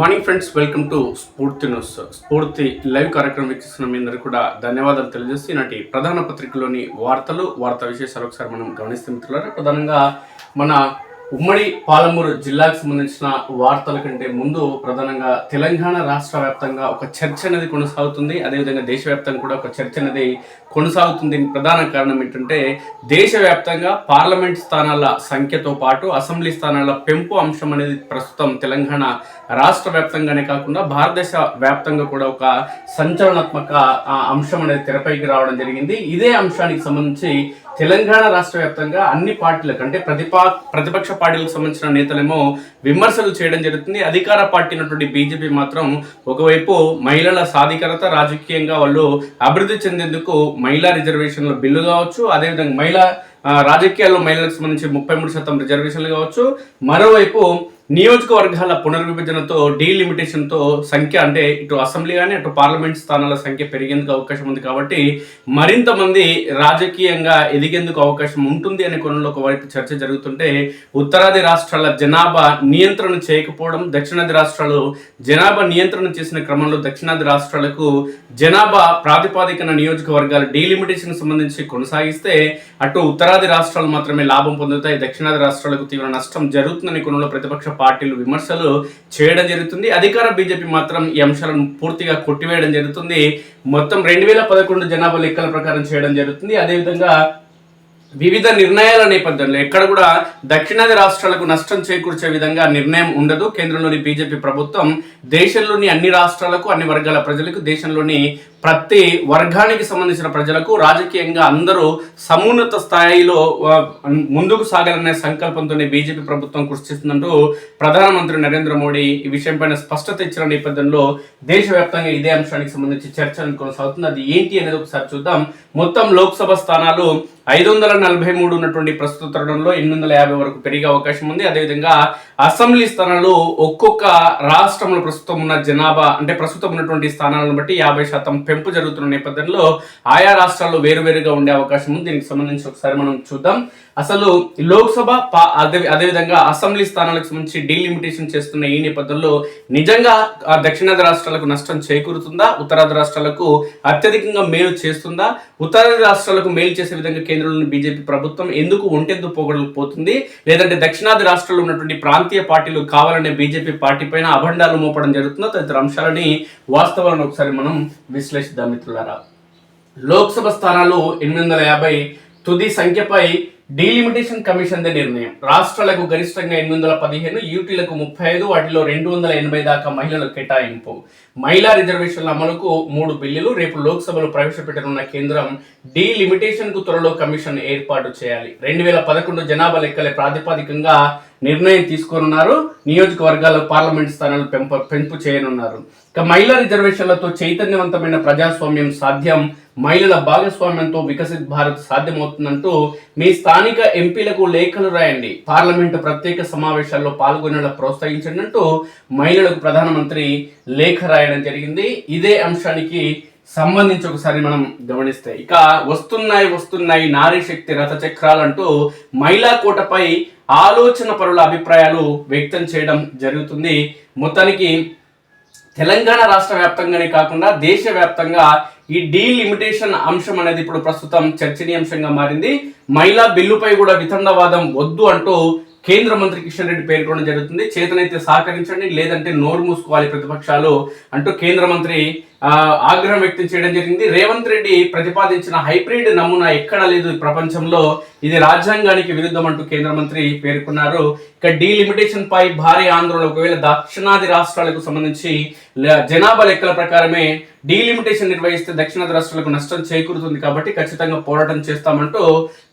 Morning friends, welcome to స్ఫూర్తి news. స్ఫూర్తి live కార్యక్రమం వీక్షిస్తున్న మీ అందరికీ కూడా ధన్యవాదాలు తెలియజేసి ఈనాటి ప్రధాన పత్రికలోని వార్తా విశేషాలు ఒకసారి మనం గమనిస్తే మిత్రులారా, ప్రధానంగా మన ఉమ్మడి పాలమూరు జిల్లాకు సంబంధించిన వార్తల కంటే ముందు ప్రధానంగా తెలంగాణ రాష్ట్ర వ్యాప్తంగా ఒక చర్చ అనేది కొనసాగుతుంది. అదేవిధంగా దేశవ్యాప్తంగా కూడా ఒక చర్చ అనేది కొనసాగుతుంది. ప్రధాన కారణం ఏంటంటే దేశవ్యాప్తంగా పార్లమెంట్ స్థానాల సంఖ్యతో పాటు అసెంబ్లీ స్థానాల పెంపు అంశం అనేది ప్రస్తుతం తెలంగాణ రాష్ట్ర వ్యాప్తంగానే కాకుండా భారతదేశ వ్యాప్తంగా కూడా ఒక సంచలనాత్మక అంశం అనేది తెరపైకి రావడం జరిగింది. ఇదే అంశానికి సంబంధించి తెలంగాణ రాష్ట్ర వ్యాప్తంగా అన్ని పార్టీలకు అంటే ప్రతిపక్ష పార్టీలకు సంబంధించిన నేతలేమో విమర్శలు చేయడం జరుగుతుంది. అధికార పార్టీ అయినటువంటి బీజేపీ మాత్రం ఒకవైపు మహిళల సాధికారత, రాజకీయంగా వాళ్ళు అభివృద్ధి చెందేందుకు మహిళా రిజర్వేషన్ల బిల్లు కావచ్చు, అదేవిధంగా రాజకీయాల్లో మహిళలకు సంబంధించి 33% రిజర్వేషన్లు కావచ్చు, మరోవైపు నియోజకవర్గాల పునర్విభజనతో డీలిమిటేషన్తో సంఖ్య అంటే ఇటు అసెంబ్లీ కానీ అటు పార్లమెంట్ స్థానాల సంఖ్య పెరిగేందుకు అవకాశం ఉంది. కాబట్టి మరింత మంది రాజకీయంగా ఎదిగేందుకు అవకాశం ఉంటుంది అనే కోణంలో ఒకవైపు చర్చ జరుగుతుంటే, ఉత్తరాది రాష్ట్రాల జనాభా నియంత్రణ చేయకపోవడం, దక్షిణాది రాష్ట్రాలు జనాభా నియంత్రణ చేసిన క్రమంలో దక్షిణాది రాష్ట్రాలకు జనాభా ప్రాతిపాదికన నియోజకవర్గాల డీలిమిటేషన్ సంబంధించి కొనసాగిస్తే అటు ఉత్తరాది రాష్ట్రాలు మాత్రమే లాభం పొందుతాయి, దక్షిణాది రాష్ట్రాలకు తీవ్ర నష్టం జరుగుతుందనే కోణంలో ప్రతిపక్ష పార్టీలు విమర్శలు చేయడం జరుగుతుంది. అధికార బీజేపీ మాత్రం ఈ అంశాలను పూర్తిగా కొట్టివేయడం జరుగుతుంది. మొత్తం 2011 జనాభా లెక్కల ప్రకారం చేయడం జరుగుతుంది. అదేవిధంగా వివిధ నిర్ణయాల నేపథ్యంలో ఎక్కడ కూడా దక్షిణాది రాష్ట్రాలకు నష్టం చేకూర్చే విధంగా నిర్ణయం ఉండదు. కేంద్రంలోని బీజేపీ ప్రభుత్వం దేశంలోని అన్ని రాష్ట్రాలకు, అన్ని వర్గాల ప్రజలకు, దేశంలోని ప్రతి వర్గానికి సంబంధించిన ప్రజలకు రాజకీయంగా అందరూ సమున్నత స్థాయిలో ముందుకు సాగాలనే సంకల్పంతోనే బీజేపీ ప్రభుత్వం కృషి చేస్తుందంటూ ప్రధానమంత్రి నరేంద్ర మోడీ ఈ విషయంపైన స్పష్టత ఇచ్చిన నేపథ్యంలో దేశవ్యాప్తంగా ఇదే అంశానికి సంబంధించి చర్చ కొనసాగుతుంది. అది ఏంటి అనేది ఒకసారి చూద్దాం. మొత్తం లోక్సభ స్థానాలు 543 ఉన్నటువంటి ప్రస్తుత తరుణంలో 850 వరకు పెరిగే అవకాశం ఉంది. అదేవిధంగా అసెంబ్లీ స్థానాలు ఒక్కొక్క రాష్ట్రంలో ప్రస్తుతం ఉన్న జనాభా అంటే ప్రస్తుతం ఉన్నటువంటి స్థానాలను బట్టి 50% పెంపు జరుగుతున్న నేపథ్యంలో ఆయా రాష్ట్రాల్లో వేరువేరుగా ఉండే అవకాశం ఉంది. దీనికి సంబంధించి ఒకసారి మనం చూద్దాం. అసలు లోక్సభ అదేవిధంగా అసెంబ్లీ స్థానాలకు సంబంధించి డీలిమిటేషన్ చేస్తున్న ఈ నేపథ్యంలో నిజంగా దక్షిణాది రాష్ట్రాలకు నష్టం చేకూరుతుందా, ఉత్తరాది రాష్ట్రాలకు అత్యధికంగా మేలు చేస్తుందా, ఉత్తరాది రాష్ట్రాలకు మేలు చేసే విధంగా కేంద్రంలోని బీజేపీ ప్రభుత్వం ఎందుకు ఒంటెద్దు పోగడకపోతుంది, లేదంటే దక్షిణాది రాష్ట్రాల్లో ఉన్నటువంటి ప్రాంతీయ పార్టీలు కావాలనే బీజేపీ పార్టీ పైన అభండాలు మోపడం జరుగుతుందో తదితర అంశాలని వాస్తవాలను ఒకసారి మనం విశ్లేషిద్దాం మిత్రులారా. లోక్సభ స్థానాలు 850 తుది సంఖ్యపై డీలిమిటేషన్ కమిషన్ నిర్ణయం. రాష్ట్రాలకు గరిష్టంగా 815, యూటీలకు 35, వాటిలో 280 దాకా మహిళల కేటాయింపు. మహిళా రిజర్వేషన్ల అమలుకు 3 బిల్లులు. రేపు లోక్సభలో ప్రవేశపెట్టనున్న కేంద్రం డీలిమిటేషన్ కు త్వరలో కమిషన్ ఏర్పాటు చేయాలి. 2011 జనాభా లెక్కల ప్రాతిపదికంగా నిర్ణయం తీసుకోనున్నారు. నియోజకవర్గాల పార్లమెంట్ స్థానాలు పెంపు చేయనున్నారు. ఇక మహిళా రిజర్వేషన్లతో చైతన్యవంతమైన ప్రజాస్వామ్యం సాధ్యం, మహిళల భాగస్వామ్యంతో వికసిత్ భారత్ సాధ్యమవుతుందంటూ మీ స్థానిక ఎంపీలకు లేఖలు రాయండి, పార్లమెంటు ప్రత్యేక సమావేశాల్లో పాల్గొనేలా ప్రోత్సహించండి అంటూ మహిళలకు ప్రధానమంత్రి లేఖ రాయడం జరిగింది. ఇదే అంశానికి సంబంధించి ఒకసారి మనం గమనిస్తే ఇక వస్తున్నాయి నారీ శక్తి రథ చక్రాలంటూ మహిళా కోటపై ఆలోచన పరుల అభిప్రాయాలు వ్యక్తం చేయడం జరుగుతుంది. మొత్తానికి తెలంగాణ రాష్ట్ర వ్యాప్తంగానే కాకుండా దేశవ్యాప్తంగా ఈ డీలిమిటేషన్ అంశం అనేది ఇప్పుడు ప్రస్తుతం చర్చనీయాంశంగా మారింది. మహిళా బిల్లుపై కూడా వితండవాదం వద్దు అంటూ కేంద్ర మంత్రి కిషన్ రెడ్డి పేర్కొనడం జరుగుతుంది. చేతనైతే సహకరించండి, లేదంటే నోరు మూసుకోవాలి ప్రతిపక్షాలు అంటూ కేంద్ర మంత్రి ఆగ్రహం వ్యక్తం చేయడం జరిగింది. రేవంత్ రెడ్డి ప్రతిపాదించిన హైబ్రిడ్ నమూనా ఎక్కడా లేదు ఈ ప్రపంచంలో, ఇది రాజ్యాంగానికి విరుద్ధం అంటూ కేంద్ర మంత్రి పేర్కొన్నారు. ఇక డీలిమిటేషన్ పై భారీ ఆందోళన. ఒకవేళ దక్షిణాది రాష్ట్రాలకు సంబంధించి జనాభా లెక్కల ప్రకారమే డీలిమిటేషన్ నిర్వహిస్తే దక్షిణాది రాష్ట్రాలకు నష్టం చేకూరుతుంది, కాబట్టి ఖచ్చితంగా పోరాటం చేస్తామంటూ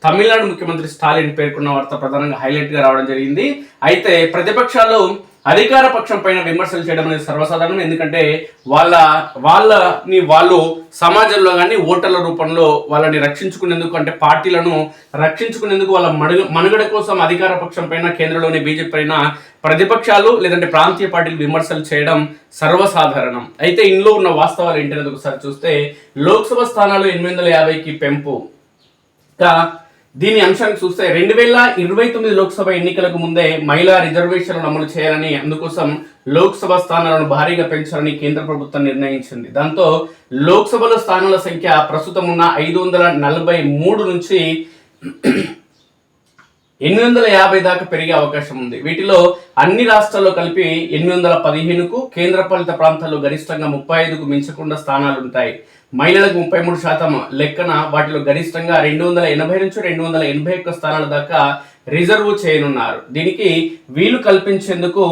తమిళనాడు ముఖ్యమంత్రి స్టాలిన్ పేర్కొన్న వార్త ప్రధానంగా హైలైట్ గా రావడం జరిగింది. అయితే ప్రతిపక్షాలు అధికార పక్షం పైన విమర్శలు చేయడం అనేది సర్వసాధారణం. ఎందుకంటే వాళ్ళు సమాజంలో కానీ ఓటర్ల రూపంలో వాళ్ళని రక్షించుకునేందుకు అంటే పార్టీలను రక్షించుకునేందుకు వాళ్ళ మనుగడ కోసం అధికార పక్షం పైన కేంద్రంలోని బీజేపీ పైన ప్రతిపక్షాలు లేదంటే ప్రాంతీయ పార్టీలు విమర్శలు చేయడం సర్వసాధారణం. అయితే ఇందులో ఉన్న వాస్తవాలు ఏంటనేది ఒకసారి చూస్తే లోక్సభ స్థానాలు 850కి పెంపు. దీని అంశానికి చూస్తే 2029 లోక్సభ ఎన్నికలకు ముందే మహిళా రిజర్వేషన్లను అమలు చేయాలని, అందుకోసం లోక్సభ స్థానాలను భారీగా పెంచాలని కేంద్ర ప్రభుత్వం నిర్ణయించింది. దాంతో లోక్సభలో స్థానాల సంఖ్య ప్రస్తుతం ఉన్న 543 నుంచి 850 దాకా పెరిగే అవకాశం ఉంది. వీటిలో అన్ని రాష్ట్రాల్లో కలిపి 815కు, కేంద్రపాలిత ప్రాంతాల్లో గరిష్టంగా 35కు మించకుండా స్థానాలు ఉంటాయి. మహిళలకు 33% లెక్కన వాటిలో గరిష్టంగా 280 నుంచి 281 స్థానాల దాకా రిజర్వ్ చేయనున్నారు. దీనికి వీలు కల్పించేందుకు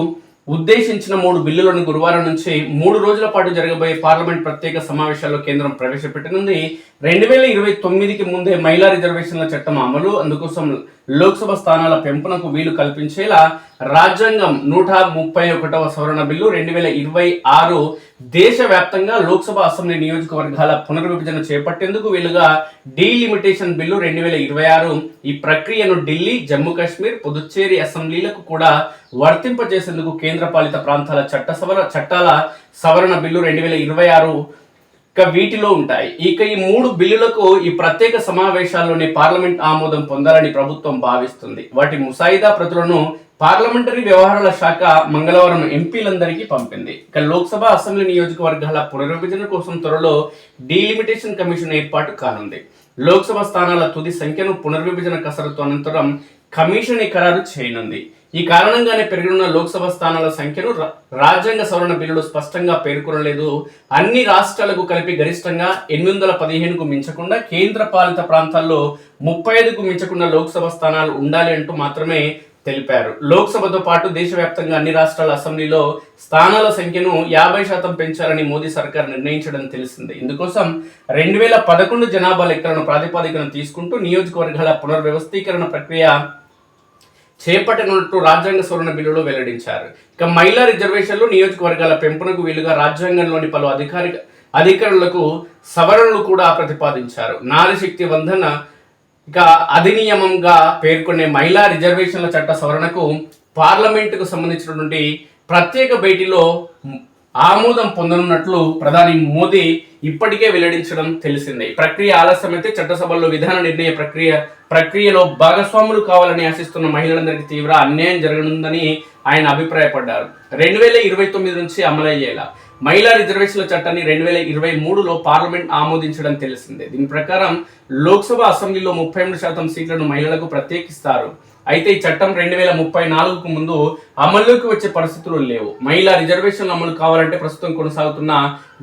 ఉద్దేశించిన 3 బిల్లులను గురువారం నుంచి 3 రోజుల పాటు జరగబోయే పార్లమెంట్ ప్రత్యేక సమావేశాల్లో కేంద్రం ప్రవేశపెట్టనుంది. 2029కి ముందే మహిళా రిజర్వేషన్ల చట్టం అమలు, అందుకోసం లోక్సభ స్థానాల పెంపునకు వీలు కల్పించేలా రాజ్యాంగం 131వ సవరణ బిల్లు 2026 దేశవ్యాప్తంగా లోక్సభ అసెంబ్లీ నియోజకవర్గాల పునర్విభజన చేపట్టేందుకు వీలుగా డీలిమిటేషన్ బిల్లు 2026 ఈ ప్రక్రియను ఢిల్లీ, జమ్మూ కాశ్మీర్, పుదుచ్చేరి అసెంబ్లీలకు కూడా వర్తింపజేసేందుకు కేంద్రపాలిత ప్రాంతాల చట్టాల సవరణ బిల్లు 2026 వీటిలో ఉంటాయి. ఇక ఈ 3 బిల్లులకు ఈ ప్రత్యేక సమావేశాల్లోనే పార్లమెంట్ ఆమోదం పొందాలని ప్రభుత్వం భావిస్తుంది. వాటి ముసాయిదా ప్రతులను పార్లమెంటరీ వ్యవహారాల శాఖ మంగళవారం ఎంపీలందరికీ పంపింది. ఇక లోక్సభ, అసెంబ్లీ నియోజకవర్గాల పునర్విభజన కోసం త్వరలో డీలిమిటేషన్ కమిషన్ ఏర్పాటు కానుంది. లోక్సభ స్థానాల తుది సంఖ్యను పునర్విభజన కసరత్తు అనంతరం కమిషన్ ఖరారు చేయనుంది. ఈ కారణంగానే పెరగనున్న లోక్సభ స్థానాల సంఖ్యను రాజ్యాంగ సవరణ బిల్లులు స్పష్టంగా పేర్కొనలేదు. అన్ని రాష్ట్రాలకు కలిపి గరిష్టంగా 815కు మించకుండా, కేంద్ర పాలిత ప్రాంతాల్లో 35కు మించకుండా లోక్సభ స్థానాలు ఉండాలి అంటూ మాత్రమే తెలిపారు. లోక్సభతో పాటు దేశవ్యాప్తంగా అన్ని రాష్ట్రాల అసెంబ్లీలో స్థానాల సంఖ్యను 50% పెంచాలని మోదీ సర్కార్ నిర్ణయించడం తెలిసిందే. ఇందుకోసం 2011 జనాభా లెక్కలను ప్రాతిపదికన తీసుకుంటూ నియోజకవర్గాల పునర్వ్యవస్థీకరణ ప్రక్రియ చేపట్టనున్నట్టు రాజ్యాంగ సవరణ బిల్లులో వెల్లడించారు. ఇక మహిళా రిజర్వేషన్లు, నియోజకవర్గాల పెంపునకు వీలుగా రాజ్యాంగంలోని పలు అధికారులకు సవరణలు కూడా ప్రతిపాదించారు. నారీ శక్తి వందన ఇక అధినియమంగా పేర్కొనే మహిళా రిజర్వేషన్ల చట్ట సవరణకు పార్లమెంటుకు సంబంధించినటువంటి ప్రత్యేక భేటీలో ఆమోదం పొందనున్నట్లు ప్రధాని మోదీ ఇప్పటికే వెల్లడించడం తెలిసిందే. ప్రక్రియ ఆలస్యమైతే చట్టసభల్లో విధాన నిర్ణయ ప్రక్రియలో భాగస్వాములు కావాలని ఆశిస్తున్న మహిళలందరికీ తీవ్ర అన్యాయం జరగనుందని ఆయన అభిప్రాయపడ్డారు. 2029 నుంచి అమలయ్యేలా మహిళా రిజర్వేషన్ల చట్టాన్ని 2023లో పార్లమెంట్ ఆమోదించడం తెలిసిందే. దీని ప్రకారం లోక్సభ, అసెంబ్లీలో 33% సీట్లను మహిళలకు ప్రత్యేకిస్తారు. అయితే ఈ చట్టం 2034కు ముందు అమల్లోకి వచ్చే పరిస్థితులు లేవు. మహిళా రిజర్వేషన్లు అమలు కావాలంటే ప్రస్తుతం కొనసాగుతున్న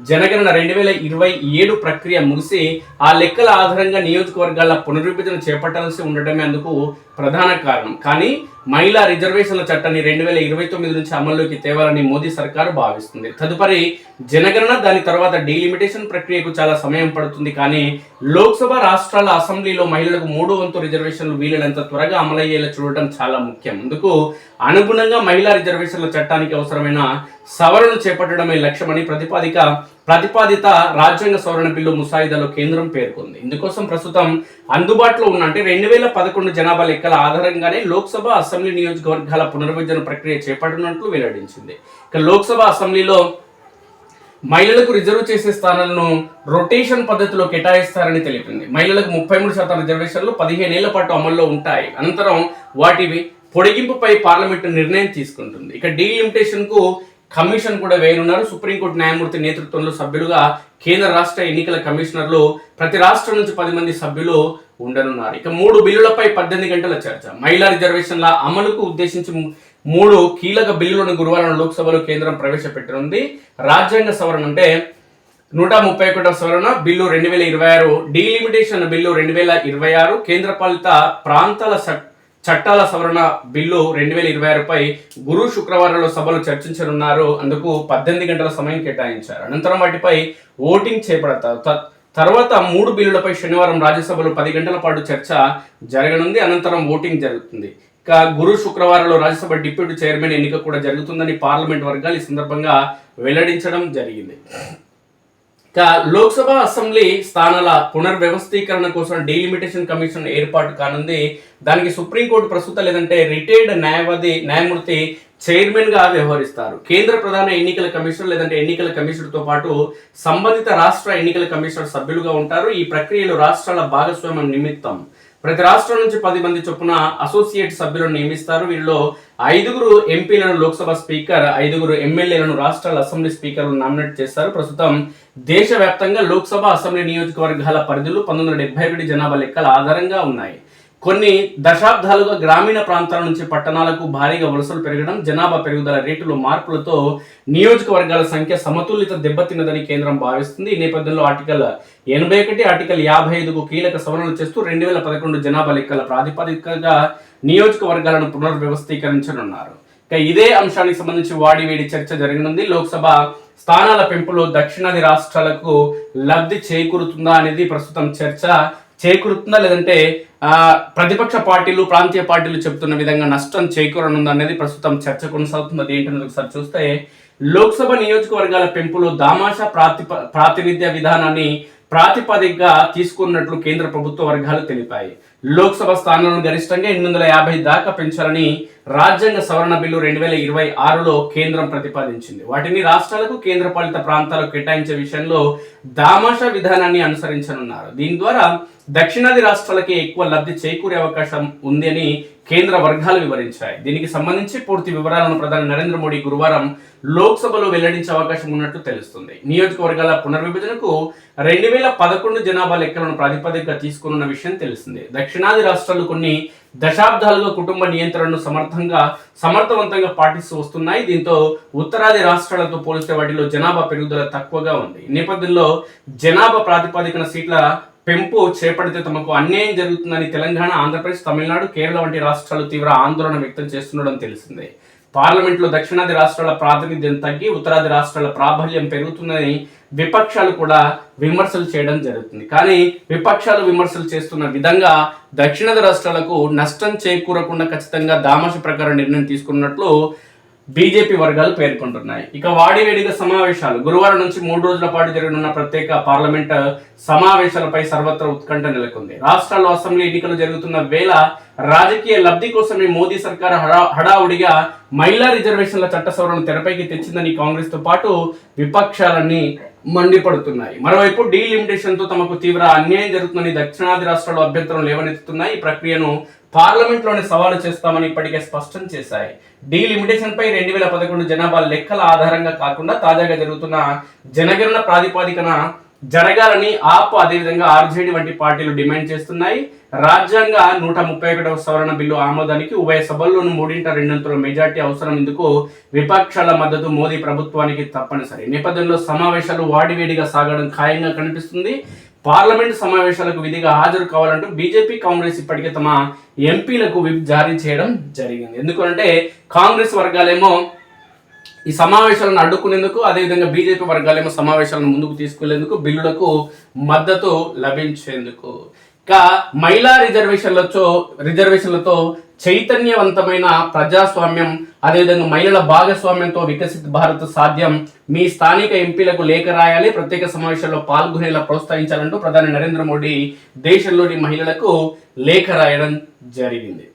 జనగణన 2027 ప్రక్రియ ముగిసి ఆ లెక్కల ఆధారంగా నియోజకవర్గాల పునర్విభజన చేపట్టాల్సి ఉండటమే అందుకు ప్రధాన కారణం. కానీ మహిళా రిజర్వేషన్ల చట్టాన్ని 2029 నుంచి అమల్లోకి తేవాలని మోదీ సర్కారు భావిస్తుంది. తదుపరి జనగణన, దాని తర్వాత డీలిమిటేషన్ ప్రక్రియకు చాలా సమయం పడుతుంది. కానీ లోక్సభ, రాష్ట్రాల అసెంబ్లీలో మహిళలకు 3 వంతు రిజర్వేషన్లు వీలైనంత త్వరగా అమలయ్యేలా చూడటం చాలా ముఖ్యం. అందుకు అనుగుణంగా మహిళా రిజర్వేషన్ల చట్టానికి అవసరమైన సవరణలు చేపట్టడమే లక్ష్యమని ప్రతిపాదిత రాజ్యాంగ సవరణ బిల్లు ముసాయిదాలో కేంద్రం పేర్కొంది. ఇందుకోసం ప్రస్తుతం అందుబాటులో ఉన్న 2011 జనాభా లెక్కల ఆధారంగానే లోక్సభ, అసెంబ్లీ నియోజకవర్గాల పునర్విభజన ప్రక్రియ చేపట్టనున్నట్లు వెల్లడించింది. ఇక లోక్సభ, అసెంబ్లీలో మహిళలకు రిజర్వ్ చేసే స్థానాలను రొటేషన్ పద్ధతిలో కేటాయిస్తారని తెలిపింది. మహిళలకు 33% రిజర్వేషన్లు 15 ఏళ్ల పాటు అమల్లో ఉంటాయి. అనంతరం వాటి పొడిగింపుపై పార్లమెంటు నిర్ణయం తీసుకుంటుంది. ఇక డీలిమిటేషన్ కు కమిషన్ కూడా వేయనున్నారు. సుప్రీంకోర్టు న్యాయమూర్తి నేతృత్వంలో సభ్యులుగా కేంద్ర, రాష్ట్ర ఎన్నికల కమిషనర్లు, ప్రతి రాష్ట్రం నుంచి 10 మంది సభ్యులు ఉండనున్నారు. ఇక 3 బిల్లులపై 18 గంటల చర్చ. మహిళా రిజర్వేషన్ల అమలుకు ఉద్దేశించి 3 కీలక బిల్లులను గురువారం లోక్సభలో కేంద్రం ప్రవేశపెట్టనుంది. రాజ్యాంగ సవరణ అంటే 131వ సవరణ బిల్లు 2026, డీలిమిటేషన్ బిల్లు 2026, కేంద్రపాలిత ప్రాంతాల చట్టాల సవరణ బిల్లు 2026పై గురు, శుక్రవారంలో సభలో చర్చించనున్నారు. అందుకు 18 గంటల సమయం కేటాయించారు. అనంతరం వాటిపై ఓటింగ్ చేపడతారు. తర్వాత 3 బిల్లులపై శనివారం రాజ్యసభలో 10 గంటల పాటు చర్చ జరగనుంది. అనంతరం ఓటింగ్ జరుగుతుంది. ఇక గురు, శుక్రవారంలో రాజ్యసభ డిప్యూటీ చైర్మన్ ఎన్నిక కూడా జరుగుతుందని పార్లమెంట్ వర్గాలు ఈ సందర్భంగా వెల్లడించడం జరిగింది. ఇక లోక్సభ, అసెంబ్లీ స్థానాల పునర్వ్యవస్థీకరణ కోసం డీలిమిటేషన్ కమిషన్ ఏర్పాటు కానుంది. దానికి సుప్రీంకోర్టు ప్రస్తుత లేదంటే రిటైర్డ్ న్యాయమూర్తి చైర్మన్ గా వ్యవహరిస్తారు. కేంద్ర ప్రధాన ఎన్నికల కమిషనర్ లేదంటే ఎన్నికల కమిషనర్ తో పాటు సంబంధిత రాష్ట్ర ఎన్నికల కమిషనర్ సభ్యులుగా ఉంటారు. ఈ ప్రక్రియలో రాష్ట్రాల భాగస్వామ్యం నిమిత్తం ప్రతి రాష్ట్రం నుంచి 10 మంది చొప్పున అసోసియేట్ సభ్యులను నియమిస్తారు. వీరిలో 5 ఎంపీలను లోక్సభ స్పీకర్, 5 ఎమ్మెల్యేలను రాష్ట్రాల అసెంబ్లీ స్పీకర్లను నామినేట్ చేస్తారు. ప్రస్తుతం దేశవ్యాప్తంగా లోక్సభ, అసెంబ్లీ నియోజకవర్గాల పరిధులు 1971 జనాభా లెక్కల ఆధారంగా ఉన్నాయి. కొన్ని దశాబ్దాలుగా గ్రామీణ ప్రాంతాల నుంచి పట్టణాలకు భారీగా వలసలు పెరగడం, జనాభా పెరుగుదల రేటులో మార్పులతో నియోజకవర్గాల సంఖ్య సమతుల్యత దెబ్బతిన్నదని కేంద్రం భావిస్తుంది. ఈ నేపథ్యంలో ఆర్టికల్ 81, ఆర్టికల్ 55కు కీలక సవరణలు చేస్తూ 2011 జనాభా లెక్కల ప్రాతిపదికగా నియోజకవర్గాలను పునర్వ్యవస్థీకరించనున్నారు. ఇక ఇదే అంశానికి సంబంధించి వాడివేడి చర్చ జరగనుంది. లోక్సభ స్థానాల పెంపులో దక్షిణాది రాష్ట్రాలకు లబ్ధి చేకూరుతుందా అనేది ప్రస్తుతం చర్చ. చేకూరుతుందా లేదంటే ప్రతిపక్ష పార్టీలు, ప్రాంతీయ పార్టీలు చెబుతున్న విధంగా నష్టం చేకూరనుందా అనేది ప్రస్తుతం చర్చ కొనసాగుతుంది. అది ఏంటనేది ఒకసారి చూస్తే, లోక్సభ నియోజకవర్గాల పెంపులో దామాషా ప్రాతినిధ్య విధానాన్ని ప్రాతిపదికగా తీసుకున్నట్లు కేంద్ర ప్రభుత్వ వర్గాలు తెలిపాయి. లోక్సభ స్థానాలను గరిష్టంగా 850 దాకా పెంచాలని రాజ్యాంగ సవరణ బిల్లు 2026లో కేంద్రం ప్రతిపాదించింది. వాటిని రాష్ట్రాలకు, కేంద్రపాలిత ప్రాంతాలకు కేటాయించే విషయంలో దామాషా విధానాన్ని అనుసరించనున్నారు. దీని ద్వారా దక్షిణాది రాష్ట్రాలకి ఎక్కువ లబ్ధి చేకూరే అవకాశం ఉంది అని కేంద్ర వర్గాలు వివరించాయి. దీనికి సంబంధించి పూర్తి వివరాలను ప్రధాని నరేంద్ర మోడీ గురువారం లోక్సభలో వెల్లడించే అవకాశం ఉన్నట్లు తెలుస్తుంది. నియోజకవర్గాల పునర్విభజనకు 2011 జనాభా లెక్కలను ప్రాతిపదికగా తీసుకున్న విషయం తెలిసిందే. దక్షిణాది రాష్ట్రాలు కొన్ని దశాబ్దాలుగా కుటుంబ నియంత్రణను సమర్థవంతంగా పాటిస్తూ వస్తున్నాయి. దీంతో ఉత్తరాది రాష్ట్రాలతో పోలిస్తే వాటిలో జనాభా పెరుగుదల తక్కువగా ఉంది. ఈ నేపథ్యంలో జనాభా ప్రాతిపదికన సీట్ల పెంపు చేపడితే తమకు అన్యాయం జరుగుతుందని తెలంగాణ, ఆంధ్రప్రదేశ్, తమిళనాడు, కేరళ వంటి రాష్ట్రాలు తీవ్ర ఆందోళన వ్యక్తం చేస్తుండడం తెలిసిందే. పార్లమెంట్లో దక్షిణాది రాష్ట్రాల ప్రాతినిధ్యం తగ్గి ఉత్తరాది రాష్ట్రాల ప్రాబల్యం పెరుగుతుందని విపక్షాలు కూడా విమర్శలు చేయడం జరుగుతుంది. కానీ విపక్షాలు విమర్శలు చేస్తున్న విధంగా దక్షిణాది రాష్ట్రాలకు నష్టం చేకూరకుండా ఖచ్చితంగా దామాష ప్రకారం నిర్ణయం తీసుకున్నట్లు బీజేపీ వర్గాలు పేర్కొంటున్నాయి. ఇక వాడివేడిగా సమావేశాలు. గురువారం నుంచి 3 రోజుల పాటు జరగనున్న ప్రత్యేక పార్లమెంట్ సమావేశాలపై సర్వత్రా ఉత్కంఠ నెలకొంది. రాష్ట్రాల్లో అసెంబ్లీ ఎన్నికలు జరుగుతున్న వేళ రాజకీయ లబ్ధి కోసమే మోదీ సర్కార్ హడావుడిగా మహిళా రిజర్వేషన్ల చట్ట సవరణ తెరపైకి తెచ్చిందని కాంగ్రెస్ తో పాటు విపక్షాలన్నీ మండిపడుతున్నాయి. మరోవైపు డీలిమిటేషన్ తో తమకు తీవ్ర అన్యాయం జరుగుతుందని దక్షిణాది రాష్ట్రాలు అభ్యంతరం లేవనెత్తుతున్నాయి. ఈ ప్రక్రియను పార్లమెంట్ లోనే సవాలు చేస్తామని ఇప్పటికే స్పష్టం చేశాయి. డీలిమిటేషన్ పై 2011 జనాభా లెక్కల ఆధారంగా కాకుండా తాజాగా జరుగుతున్న జనగణన ప్రాతిపదికన జరగాలని ఆప్, అదేవిధంగా ఆర్జేడీ వంటి పార్టీలు డిమాండ్ చేస్తున్నాయి. రాజ్యాంగ 131వ సవరణ బిల్లు ఆమోదానికి ఉభయ సభల్లోనూ 3/2 మెజార్టీ అవసరం. ఇందుకు విపక్షాల మద్దతు మోదీ ప్రభుత్వానికి తప్పనిసరి. నేపథ్యంలో సమావేశాలు వాడివేడిగా సాగడం ఖాయంగా కనిపిస్తుంది. పార్లమెంట్ సమావేశాలకు విధిగా హాజరు కావాలంటూ బీజేపీ, కాంగ్రెస్ ఇప్పటికే తమ ఎంపీలకు విప్ జారీ చేయడం జరిగింది. ఎందుకంటే కాంగ్రెస్ వర్గాలేమో ఈ సమావేశాలను అడ్డుకునేందుకు, అదేవిధంగా బీజేపీ వర్గాలేమో సమావేశాలను ముందుకు తీసుకెళ్లేందుకు, బిల్లులకు మద్దతు లభించేందుకు. ఇక మహిళా రిజర్వేషన్లతో చైతన్యవంతమైన ప్రజాస్వామ్యం, అదేవిధంగా మహిళల భాగస్వామ్యంతో వికసిత భారత్ సాధ్యం. మీ స్థానిక ఎంపీలకు లేఖ రాయాలి, ప్రత్యేక సమావేశాల్లో పాల్గొనేలా ప్రోత్సహించాలంటూ ప్రధాని నరేంద్ర మోడీ దేశంలోని మహిళలకు లేఖ రాయడం జరిగింది.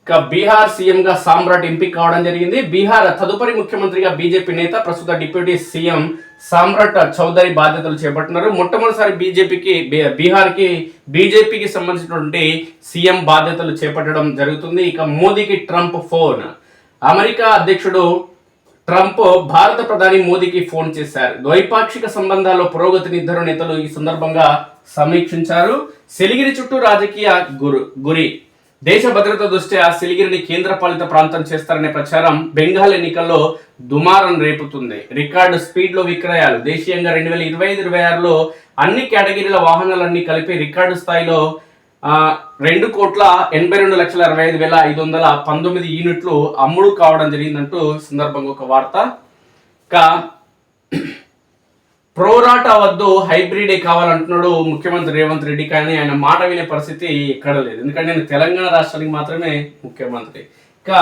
ఇక బీహార్ సీఎంగా సామ్రాట్ ఎంపిక కావడం జరిగింది. బీహార్ తదుపరి ముఖ్యమంత్రిగా బీజేపీ నేత, ప్రస్తుత డిప్యూటీ సీఎం సామ్రాట్ చౌదరి బాధ్యతలు చేపట్టినారు. మొట్టమొదటిసారి బీజేపీకి సంబంధించినటువంటి సీఎం బాధ్యతలు చేపట్టడం జరుగుతుంది. ఇక మోదీకి ట్రంప్ ఫోన్. అమెరికా అధ్యక్షుడు ట్రంప్ భారత ప్రధాని మోదీకి ఫోన్ చేశారు. ద్వైపాక్షిక సంబంధాల్లో పురోగతిని ఇద్దరు నేతలు ఈ సందర్భంగా సమీక్షించారు. సిలిగిరి చుట్టూ రాజకీయ గురి. దేశ భద్రత దృష్ట్యా సిలిగిరిని కేంద్రపాలిత ప్రాంతం చేస్తారనే ప్రచారం బెంగాల్ ఎన్నికల్లో దుమారం రేపుతుంది. రికార్డు స్పీడ్ లో విక్రయాలు. దేశీయంగా 2025-26లో అన్ని కేటగిరీల వాహనాలన్నీ కలిపి రికార్డు స్థాయిలో 2,82,65,519 యూనిట్లు అమ్ముడు కావడం జరిగిందంటూ సందర్భంగా ఒక వార్త. ప్రోరాటా వద్దు, హైబ్రిడే కావాలంటున్నాడు ముఖ్యమంత్రి రేవంత్ రెడ్డి. కానీ ఆయన మాట వినే పరిస్థితి ఎక్కడ లేదు. ఎందుకంటే నేను తెలంగాణ రాష్ట్రానికి మాత్రమే ముఖ్యమంత్రి. ఇంకా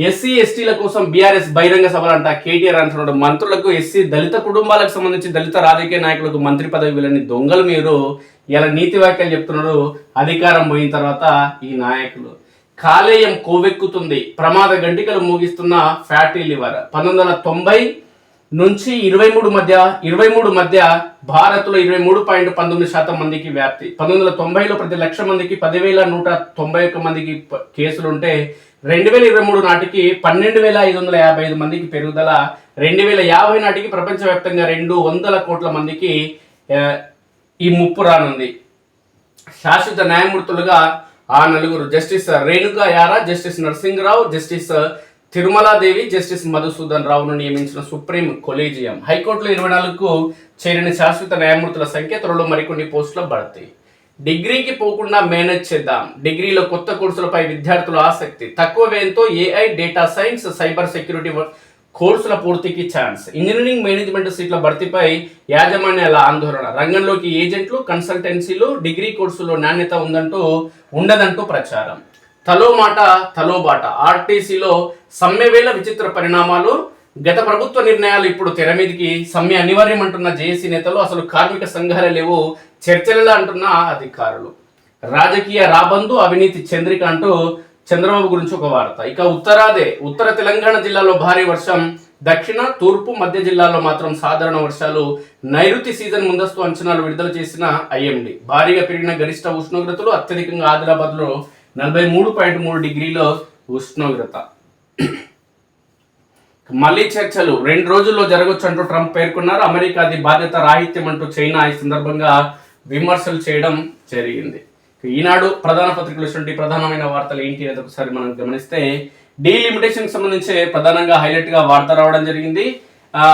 ఎస్సీ ఎస్టీల కోసం బీఆర్ఎస్ బహిరంగ సభలంట కేటీఆర్ అంటున్నాడు. మంత్రులకు, ఎస్సీ దళిత కుటుంబాలకు సంబంధించి దళిత రాజకీయ నాయకులకు మంత్రి పదవి వీళ్ళని దొంగలు మీరు ఇలా నీతి వ్యాఖ్యలు చెప్తున్నారు అధికారం పోయిన తర్వాత ఈ నాయకులు. కాలేయం కొవ్వెక్కుతుంది, ప్రమాద గంటికలు మూగిస్తున్న ఫ్యాటీ లివర్. 1990 నుంచి 23 మధ్య భారత్లో 23.19% మందికి వ్యాప్తి. 1990లో ప్రతి లక్ష మందికి 10,191 మందికి కేసులుంటే 2023 నాటికి 12,555 మందికి పెరుగుదల. 2050 నాటికి ప్రపంచవ్యాప్తంగా 200 కోట్ల మందికి ఈ ముప్పు రానుంది. శాశ్వత న్యాయమూర్తులుగా ఆ నలుగురు: justice Renuka Yara, justice Narasimharao, justice Tirumaladevi, justice Madhusudan రావును నియమించిన సుప్రీం కొలీజియం. హైకోర్టులో 24కు చేరిన శాశ్వత న్యాయమూర్తుల సంఖ్య, త్వరలో మరికొన్ని పోస్టుల భర్తీ. డిగ్రీకి పోకుండా మేనేజ్ చేద్దాం, డిగ్రీలో కొత్త కోర్సులపై విద్యార్థుల ఆసక్తి. తక్కువ వ్యయంతో AI, data science, cyber security కోర్సుల పూర్తికి ఛాన్స్. ఇంజనీరింగ్ మేనేజ్మెంట్ సీట్ల భర్తీపై యాజమాన్యాల ఆందోళన. రంగంలోకి ఏజెంట్లు, కన్సల్టెన్సీలు, డిగ్రీ కోర్సులో నాణ్యత ఉండదంటూ ప్రచారం. తలో మాట తలో బాట. ఆర్టీసీలో సమ్మె వేళ విచిత్ర పరిణామాలు. గత ప్రభుత్వ నిర్ణయాలు ఇప్పుడు తెర మీదికి. సమ్మె అనివార్యమంటున్న జేఏసీ నేతలు, అసలు కార్మిక సంఘాలే లేవు చర్చలలో అంటున్న అధికారులు. రాజకీయ రాబందు, అవినీతి చంద్రిక అంటూ చంద్రబాబు గురించి ఒక వార్త. ఇక ఉత్తర తెలంగాణ జిల్లాలో భారీ వర్షం, దక్షిణ, తూర్పు, మధ్య జిల్లాల్లో మాత్రం సాధారణ వర్షాలు. నైరుతి సీజన్ ముందస్తు అంచనాలు విడుదల చేసిన ఐఎండీ. భారీగా పెరిగిన గరిష్ట ఉష్ణోగ్రతలు. అత్యధికంగా ఆదిలాబాద్లో 43.3 డిగ్రీల ఉష్ణోగ్రత. మళ్ళీ చర్చలు 2 రోజుల్లో జరగొచ్చు అంటూ ట్రంప్ పేర్కొన్నారు. అమెరికాది బాధ్యత రాహిత్యం అంటూ చైనా ఈ సందర్భంగా విమర్శలు చేయడం జరిగింది. ఈనాడు ప్రధాన పత్రికలు ప్రధానమైన వార్తలు ఏంటి అనేది ఒకసారి మనం గమనిస్తే, డీలిమిటేషన్ సంబంధించి ప్రధానంగా హైలైట్ గా వార్త రావడం జరిగింది.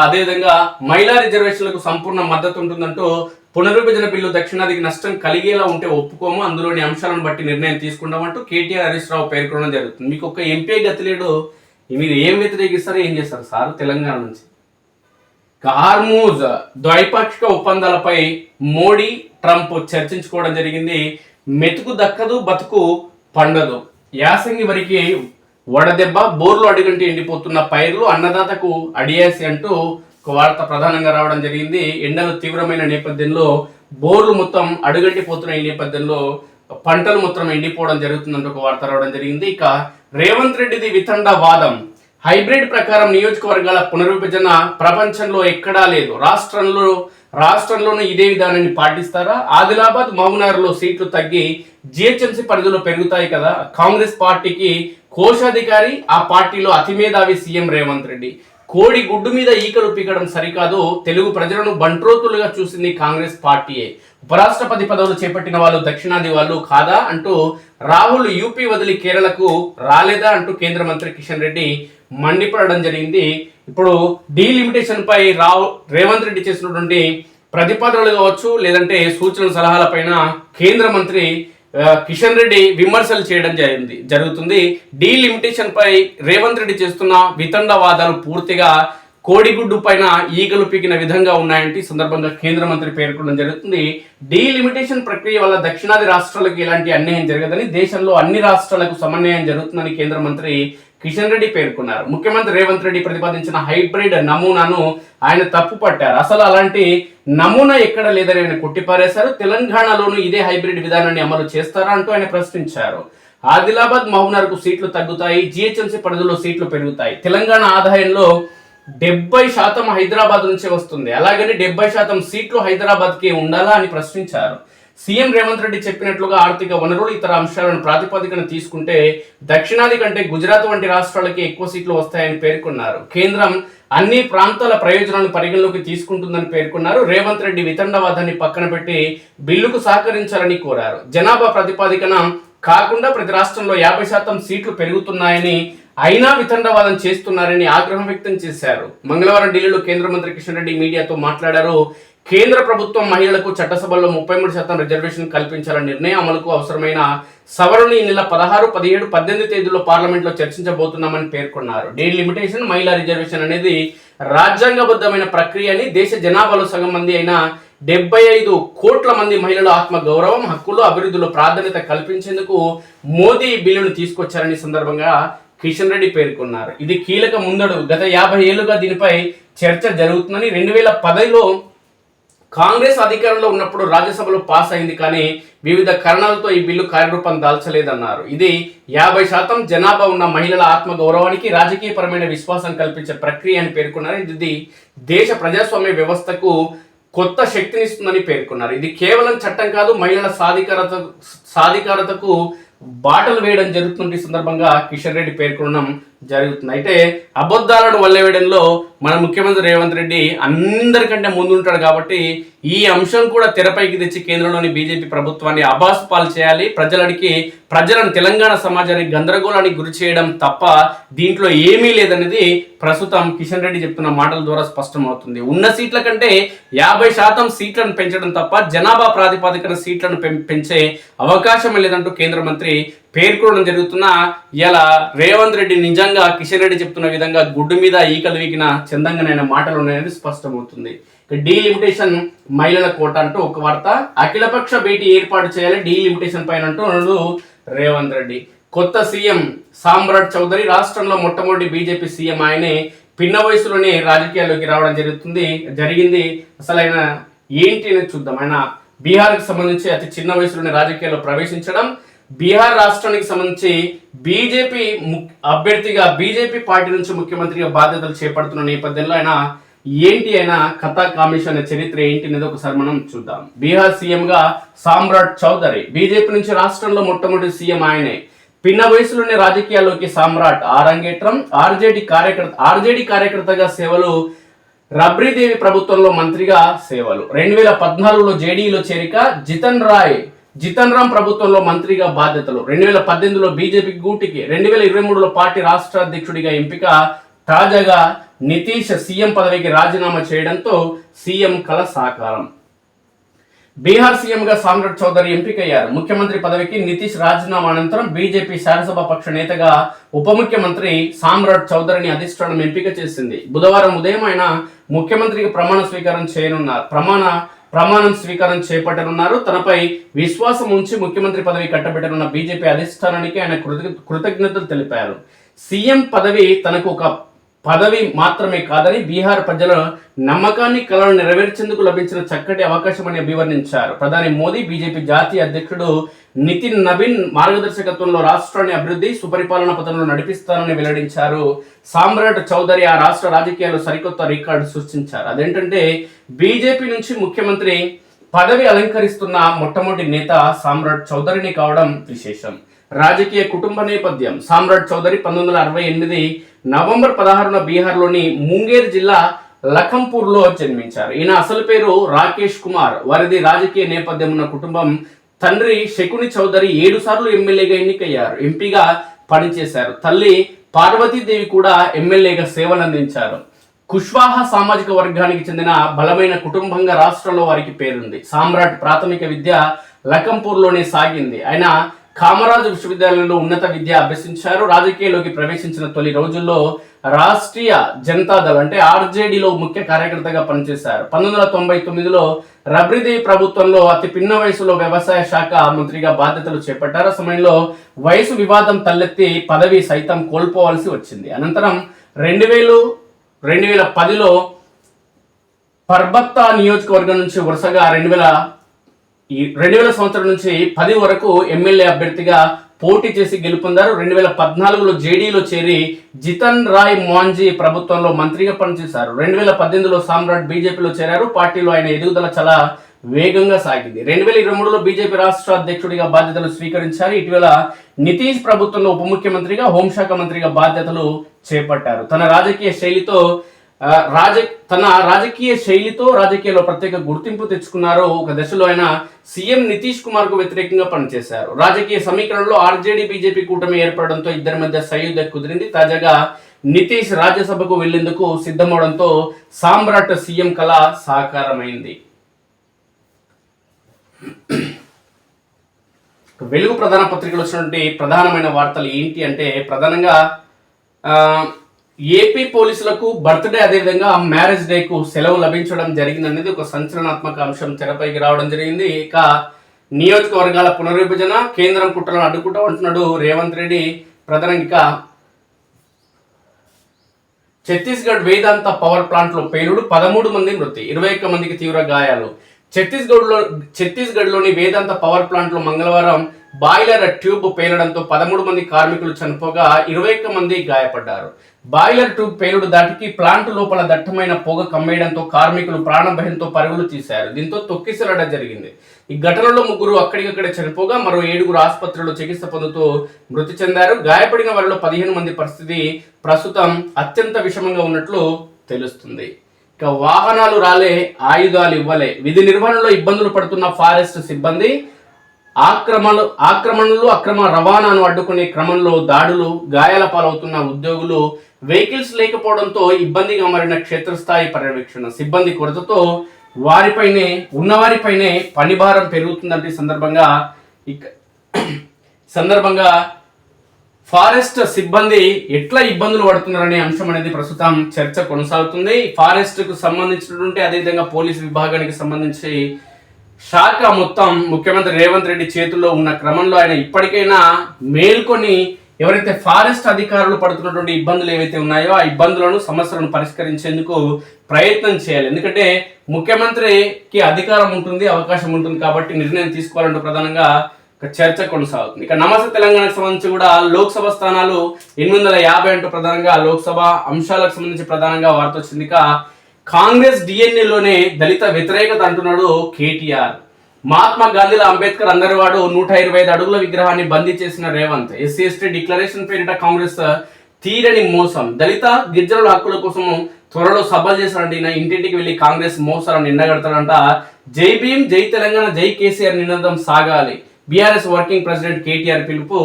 అదేవిధంగా మహిళా రిజర్వేషన్లకు సంపూర్ణ మద్దతు ఉంటుందంటూ, పునర్విభజన బిల్లు దక్షిణాదికి నష్టం కలిగేలా ఉంటే ఒప్పుకోము, అందులోని అంశాలను బట్టి నిర్ణయం తీసుకుంటామంటూ కేటీఆర్, హరీష్ రావు పేర్కొనడం జరుగుతుంది. మీకు ఒక ఎంపీ గతిలేడు, మీరు ఏం వ్యతిరేకిస్తారో ఏం చేస్తారు సార్? తెలంగాణ నుంచి హార్మూజ్ ద్వైపాక్షిక ఒప్పందాలపై మోడీ, ట్రంప్ చర్చించుకోవడం జరిగింది. మెతుకు దక్కదు, బతుకు పండదు. యాసంగి వరికి వడదెబ్బ, బోర్లు అడుగంటి ఎండిపోతున్న పైర్లు, అన్నదాతకు అడియాసి అంటూ ఒక వార్త ప్రధానంగా రావడం జరిగింది. ఎండలు తీవ్రమైన నేపథ్యంలో బోర్లు మొత్తం అడుగంటిపోతున్న ఈ నేపథ్యంలో పంటలు మొత్తం ఎండిపోవడం జరుగుతుందంటూ ఒక వార్త రావడం జరిగింది. ఇక రేవంత్ రెడ్డిది వితండ వాదం. హైబ్రిడ్ ప్రకారం నియోజకవర్గాల పునర్విభజన ప్రపంచంలో ఎక్కడా లేదు, రాష్ట్రంలోనూ ఇదే విధానాన్ని పాటిస్తారా? ఆదిలాబాద్, మహబూబ్నగర్లో సీట్లు తగ్గి జిహెచ్ఎంసీ పరిధిలో పెరుగుతాయి కదా. కాంగ్రెస్ పార్టీకి కోశాధికారి, ఆ పార్టీలో అతిమేధావి సీఎం రేవంత్ రెడ్డి. కోడి గుడ్డు మీద ఈకలు పీకడం సరికాదు, తెలుగు ప్రజలను బంట్రోతులుగా చూసింది కాంగ్రెస్ పార్టీయే. ఉపరాష్ట్రపతి పదవులు చేపట్టిన వాళ్ళు దక్షిణాది వాళ్ళు కాదా అంటూ రాహుల్ యూపీ వదిలి కేరళకు రాలేదా అంటూ కేంద్ర మంత్రి కిషన్ రెడ్డి మండిపడడం జరిగింది. ఇప్పుడు డీలిమిటేషన్ పై రేవంత్ రెడ్డి చేసినటువంటి ప్రతిపాదనలు కావచ్చు, లేదంటే సూచనల సలహాలపైన కేంద్ర మంత్రి కిషన్ రెడ్డి విమర్శలు చేయడం జరుగుతుంది. డీలిమిటేషన్ పై రేవంత్ రెడ్డి చేస్తున్న వితండవాదాలు పూర్తిగా కోడిగుడ్డు పైన ఈగలు పీకిన విధంగా ఉన్నాయంటే ఈ సందర్భంగా కేంద్ర మంత్రి పేర్కొనడం జరుగుతుంది. డీలిమిటేషన్ ప్రక్రియ వల్ల దక్షిణాది రాష్ట్రాలకు ఎలాంటి అన్యాయం జరగదని, దేశంలో అన్ని రాష్ట్రాలకు సమన్వయం జరుగుతుందని కేంద్ర మంత్రి కిషన్ రెడ్డి పేర్కొన్నారు. ముఖ్యమంత్రి రేవంత్ రెడ్డి ప్రతిపాదించిన హైబ్రిడ్ నమూనాను ఆయన తప్పు పట్టారు. అసలు అలాంటి నమూనా ఎక్కడ లేదని ఆయన కొట్టిపారేశారు. తెలంగాణలోనూ ఇదే హైబ్రిడ్ విధానాన్ని అమలు చేస్తారా అంటూ ఆయన ప్రశ్నించారు. ఆదిలాబాద్, మహబూబ్నగర్కు సీట్లు తగ్గుతాయి, జిహెచ్ఎంసీ పరిధిలో సీట్లు పెరుగుతాయి. తెలంగాణ ఆదాయంలో 70% హైదరాబాద్ నుంచే వస్తుంది, అలాగని 70% సీట్లు హైదరాబాద్కి ఉండాలా అని ప్రశ్నించారు. సీఎం రేవంత్ రెడ్డి చెప్పినట్లుగా ఆర్థిక వనరులు, ఇతర అంశాలను ప్రాతిపదికన తీసుకుంటే దక్షిణాది కంటే గుజరాత్ వంటి రాష్ట్రాలకి ఎక్కువ సీట్లు వస్తాయని పేర్కొన్నారు. కేంద్రం అన్ని ప్రాంతాల ప్రయోజనాలను పరిగణలోకి తీసుకుంటుందని పేర్కొన్నారు. రేవంత్ రెడ్డి వితండవాదాన్ని పక్కన పెట్టి బిల్లుకు సహకరించాలని కోరారు. జనాభా ప్రాతిపదికన కాకుండా ప్రతి రాష్ట్రంలో 50% సీట్లు పెరుగుతున్నాయని, అయినా వితండవాదం చేస్తున్నారని ఆగ్రహం వ్యక్తం చేశారు. మంగళవారం ఢిల్లీలో కేంద్ర మంత్రి కిషన్ రెడ్డి మీడియాతో మాట్లాడారు. కేంద్ర ప్రభుత్వం మహిళలకు చట్టసభల్లో 33% రిజర్వేషన్ కల్పించాలన్న నిర్ణయం అమలుకు అవసరమైన సవరణలు ఈ నెల 16, 17, 18 తేదీల్లో పార్లమెంట్లో చర్చించబోతున్నామని పేర్కొన్నారు. డీలిమిటేషన్, మహిళా రిజర్వేషన్ అనేది రాజ్యాంగబద్ధమైన ప్రక్రియ అని, దేశ జనాభాలో సగం మంది అయిన 75 కోట్ల మంది మహిళల ఆత్మ గౌరవం, హక్కులు, అభివృద్ధిలో ప్రాధాన్యత కల్పించేందుకు మోదీ బిల్లును తీసుకొచ్చారని సందర్భంగా కిషన్ రెడ్డి పేర్కొన్నారు. ఇది కీలక ముందడుగు. గత 50 ఏళ్లుగా దీనిపై చర్చ జరుగుతుందని, 2010లో కాంగ్రెస్ అధికారంలో ఉన్నప్పుడు రాజ్యసభలో పాస్ అయింది, కానీ వివిధ కారణాలతో ఈ బిల్లు కార్యరూపం దాల్చలేదన్నారు. ఇది 50% జనాభా ఉన్న మహిళల ఆత్మ గౌరవానికి రాజకీయపరమైన విశ్వాసం కల్పించే ప్రక్రియ అని పేర్కొన్నారు. ఇది దేశ ప్రజాస్వామ్య వ్యవస్థకు కొత్త శక్తినిస్తుందని పేర్కొన్నారు. ఇది కేవలం చట్టం కాదు, మహిళల సాధికారతకు బాటలు వేయడం జరుగుతుంది. ఈ సందర్భంగా కిషన్ రెడ్డి పేర్కొనడం జరుగుతుంది. అయితే అబద్ధాలను వల్లవేయడంలో మన ముఖ్యమంత్రి రేవంత్ రెడ్డి అందరికంటే ముందుంటాడు కాబట్టి ఈ అంశం కూడా తెరపైకి తెచ్చి కేంద్రంలోని బీజేపీ ప్రభుత్వాన్ని అబాసు పాలు చేయాలి, ప్రజలను తెలంగాణ సమాజానికి గందరగోళానికి గురి చేయడం తప్ప దీంట్లో ఏమీ లేదనేది ప్రస్తుతం కిషన్ రెడ్డి చెప్తున్న మాటల ద్వారా స్పష్టమవుతుంది. ఉన్న సీట్ల కంటే 50% సీట్లను పెంచడం తప్ప జనాభా ప్రాతిపదికన సీట్లను పెంచే అవకాశం లేదంటూ కేంద్ర మంత్రి పేర్కొనడం జరుగుతున్న ఇలా రేవంత్ రెడ్డి నిజంగా కిషన్ రెడ్డి చెప్తున్న విధంగా గుడ్డు మీద ఈకలు వీకిన చందంగానైన మాటలు ఉన్నాయని స్పష్టమవుతుంది. డీలిమిటేషన్ మహిళల కోట అంటూ ఒక వార్త, అఖిలపక్ష భేటీ ఏర్పాటు చేయాలి డీలిమిటేషన్ పైన అంటూ రేవంత్ రెడ్డి. కొత్త సీఎం సామ్రాట్ చౌదరి రాష్ట్రంలో మొట్టమొదటి బీజేపీ సీఎం. ఆయనే పిన్న వయసులోనే రాజకీయాల్లోకి రావడం జరిగింది. అసలు ఆయన ఏంటి అని చూద్దాం. ఆయన బీహార్కి సంబంధించి అతి చిన్న వయసులోనే రాజకీయాల్లో ప్రవేశించడం, బీహార్ రాష్ట్రానికి సంబంధించి బీజేపీ అభ్యర్థిగా బీజేపీ పార్టీ నుంచి ముఖ్యమంత్రిగా బాధ్యతలు చేపడుతున్న నేపథ్యంలో ఆయన కథా కామేశ్వర చరిత్ర ఏంటి అనేది ఒకసారి మనం చూద్దాం. బీహార్ సీఎంగా సామ్రాట్ చౌదరి, బీజేపీ నుంచి రాష్ట్రంలో మొట్టమొదటి సీఎం ఆయనే. పిన్న వయసులోనే రాజకీయాల్లోకి సామ్రాట్ అరంగేట్రం. ఆర్జేడీ కార్యకర్తగా సేవలు, రబ్రీదేవి ప్రభుత్వంలో మంత్రిగా సేవలు. 2014లో జేడీలో చేరిక, జితన్ రామ్ ప్రభుత్వంలో మంత్రిగా బాధ్యతలు. 2018లో బీజేపీ గూటికి, 2023లో పార్టీ రాష్ట్ర అధ్యక్షుడిగా ఎంపిక. తాజాగా నితీష్ సీఎం పదవికి రాజీనామా చేయడంతో సీఎం కల సాకారం. బీహార్ సీఎంగా సామ్రాట్ చౌదరి ఎంపికయ్యారు. ముఖ్యమంత్రి పదవికి నితీష్ రాజీనామా అనంతరం బీజేపీ శాసనసభ పక్ష నేతగా ఉప ముఖ్యమంత్రి సామ్రాట్ చౌదరిని అధిష్టానం ఎంపిక చేసింది. బుధవారం ఉదయం ఆయన ముఖ్యమంత్రికి ప్రమాణం స్వీకారం చేపట్టనున్నారు. తనపై విశ్వాసం ఉంచి ముఖ్యమంత్రి పదవి కట్టబెట్టనున్న బీజేపీ అధిష్టానానికి ఆయన కృతజ్ఞతలు తెలిపారు. సీఎం పదవి తనకు ఒక పదవి మాత్రమే కాదని, బీహార్ ప్రజల నమ్మకాన్ని కలను నెరవేర్చేందుకు లభించిన చక్కటి అవకాశం అని అభివర్ణించారు. ప్రధాని మోదీ, బీజేపీ జాతీయ అధ్యక్షుడు నితిన్ నవీన్ మార్గదర్శకత్వంలో రాష్ట్రాన్ని అభివృద్ధి సుపరిపాలన పథంలో నడిపిస్తారని వెల్లడించారు. సామ్రాట్ చౌదరి ఆ రాష్ట్ర రాజకీయాల్లో సరికొత్త రికార్డు సృష్టించారు. అదేంటంటే బీజేపీ నుంచి ముఖ్యమంత్రి పదవి అలంకరిస్తున్న మొట్టమొదటి నేత సామ్రాట్ చౌదరిని కావడం విశేషం. రాజకీయ కుటుంబ నేపథ్యం. సామ్రాట్ చౌదరి 1968 నవంబర్ 16న బీహార్లోని ముంగేర్ జిల్లా లఖంపూర్లో జన్మించారు. ఈయన అసలు పేరు రాకేష్ కుమార్. వారిది రాజకీయ నేపథ్యం ఉన్న కుటుంబం. తండ్రి శకుని చౌదరి 7 సార్లు ఎమ్మెల్యేగా ఎన్నికయ్యారు, ఎంపీగా పనిచేశారు. తల్లి పార్వతీదేవి కూడా ఎమ్మెల్యేగా సేవలందించారు. కుష్వాహా సామాజిక వర్గానికి చెందిన బలమైన కుటుంబంగా రాష్ట్రంలో వారికి పేరుంది. సామ్రాట్ ప్రాథమిక విద్య లఖంపూర్లోనే సాగింది. ఆయన కామరాజు విశ్వవిద్యాలయంలో ఉన్నత విద్య అభ్యసించారు. రాజకీయాల్లోకి ప్రవేశించిన తొలి రోజుల్లో రాష్ట్రీయ జనతాదళ్ అంటే ఆర్జేడీలో ముఖ్య కార్యకర్తగా పనిచేశారు. 1999లో రబ్రీదేవి ప్రభుత్వంలో అతి పిన్న వయసులో వ్యవసాయ శాఖ మంత్రిగా బాధ్యతలు చేపట్టారు. ఆ సమయంలో వయసు వివాదం తలెత్తి పదవి సైతం కోల్పోవాల్సి వచ్చింది. అనంతరం 2010లో పర్బత్తా నియోజకవర్గం నుంచి వరుసగా 2000 సంవత్సరం నుంచి 10 వరకు ఎమ్మెల్యే అభ్యర్థిగా పోటీ చేసి గెలుపొందారు. 2014లో జేడీలో చేరి జితన్ రాయ్ మాంజీ ప్రభుత్వంలో మంత్రిగా పనిచేశారు. 2018లో సామ్రాట్ బీజేపీలో చేరారు. పార్టీలో ఆయన ఎదుగుదల చాలా వేగంగా సాగింది. 2023లో బీజేపీ రాష్ట్ర అధ్యక్షుడిగా బాధ్యతలు స్వీకరించారు. ఇటీవల నితీష్ ప్రభుత్వంలో ఉప ముఖ్యమంత్రిగా, హోంశాఖ మంత్రిగా బాధ్యతలు చేపట్టారు. తన రాజకీయ శైలితో రాజకీయాల్లో ప్రత్యేక గుర్తింపు తెచ్చుకున్నారు. ఒక దశలో ఆయన సీఎం నితీష్ కుమార్ కు వ్యతిరేకంగా పనిచేశారు. రాజకీయ సమీకరణలో ఆర్జేడీ బీజేపీ కూటమి ఏర్పడడంతో ఇద్దరి మధ్య సయోధ్య కుదిరింది. తాజాగా నితీష్ రాజ్యసభకు వెళ్లేందుకు సిద్ధమవడంతో సామ్రాట్ సీఎం కళ సాకారమైంది. వెలుగు ప్రధాన పత్రికలు వచ్చినటువంటి ప్రధానమైన వార్తలు ఏంటి అంటే, ప్రధానంగా ఏపీ పోలీసులకు బర్త్డే అదేవిధంగా మ్యారేజ్ డేకు సెలవు లభించడం జరిగింది అనేది ఒక సంచలనాత్మక అంశం తెరపైకి రావడం జరిగింది. ఇక నియోజకవర్గాల పునర్విభజన, కేంద్రం కుట్రలను అడ్డుకుంటూ అంటున్నాడు రేవంత్ రెడ్డి. ప్రధానంగా ఛత్తీస్గఢ్ వేదాంత పవర్ ప్లాంట్ లో పేలుడు 13 మంది మృతి 21 మందికి తీవ్ర గాయాలు. ఛత్తీస్గఢ్లోని వేదాంత పవర్ ప్లాంట్ లో మంగళవారం బాయిలర్ ట్యూబ్ పేలడంతో 13 మంది కార్మికులు చనిపోగా 21 మంది గాయపడ్డారు. బాయిలర్ ట్యూబ్ పేలుడు దాటికి ప్లాంట్ లోపల దట్టమైన పొగ కమ్మేయడంతో కార్మికులు ప్రాణభయంతో పరుగులు తీశారు. దీంతో తొక్కిసలాట జరిగింది. ఈ ఘటనలో 3 అక్కడికక్కడే చనిపోగా మరో 7 ఆసుపత్రిలో చికిత్స పొందుతూ మృతి చెందారు. గాయపడిన వారిలో 15 మంది పరిస్థితి ప్రస్తుతం అత్యంత విషమంగా ఉన్నట్లు తెలుస్తుంది. ఇక వాహనాలు రాలే, ఆయుధాలు ఇవ్వలే, విధి నిర్వహణలో ఇబ్బందులు పడుతున్న ఫారెస్ట్ సిబ్బంది, ఆక్రమణలు, అక్రమ రవాణాను అడ్డుకునే క్రమంలో దాడులు, గాయాల పాలవుతున్న ఉద్యోగులు, వెహికల్స్ లేకపోవడంతో ఇబ్బందిగా మారిన క్షేత్రస్థాయి పర్యవేక్షణ సిబ్బంది కొరతతో ఉన్నవారిపైనే పనిభారం పెరుగుతుందంటే సందర్భంగా ఫారెస్ట్ సిబ్బంది ఎట్లా ఇబ్బందులు పడుతున్నారనే అంశం అనేది ప్రస్తుతం చర్చ కొనసాగుతుంది. ఫారెస్ట్ కు సంబంధించినటువంటి అదేవిధంగా పోలీసు విభాగానికి సంబంధించి శాఖ మొత్తం ముఖ్యమంత్రి రేవంత్ రెడ్డి చేతుల్లో ఉన్న క్రమంలో ఆయన ఇప్పటికైనా మేల్కొని ఎవరైతే ఫారెస్ట్ అధికారులు పడుతున్నటువంటి ఇబ్బందులు ఏవైతే ఉన్నాయో ఆ ఇబ్బందులను, సమస్యలను పరిష్కరించేందుకు ప్రయత్నం చేయాలి. ఎందుకంటే ముఖ్యమంత్రికి అధికారం ఉంటుంది, అవకాశం ఉంటుంది కాబట్టి నిర్ణయం తీసుకోవాలంటూ ప్రధానంగా చర్చ కొనసాగుతుంది. ఇక నమస్తే తెలంగాణకు సంబంధించి కూడా లోక్సభ స్థానాలు 850 అంటూ ప్రధానంగా లోక్సభ అంశాలకు సంబంధించి ప్రధానంగా వార్త వచ్చింది. ఇక కాంగ్రెస్ డిఎన్ఏలోనే దళిత వ్యతిరేకత అంటున్నాడు కేటీఆర్. మహాత్మా గాంధీల అంబేద్కర్ అందరివాడు 125 అడుగుల విగ్రహాన్ని బందీ చేసిన రేవంత్. ఎస్సీ ఎస్టీ డిక్లరేషన్ పేరిట కాంగ్రెస్ తీరని మోసం. దళిత గిరిజనుల హక్కుల కోసం త్వరలో సభలు చేశారంటే ఈయన ఇంటింటికి వెళ్లి కాంగ్రెస్ మోసాలను నిండగడతాడంట. జై భీమ్, జై తెలంగాణ, జై కేసీఆర్ నినాదం సాగాలి. బీఆర్ఎస్ వర్కింగ్ ప్రెసిడెంట్ కేటీఆర్ పిలుపు.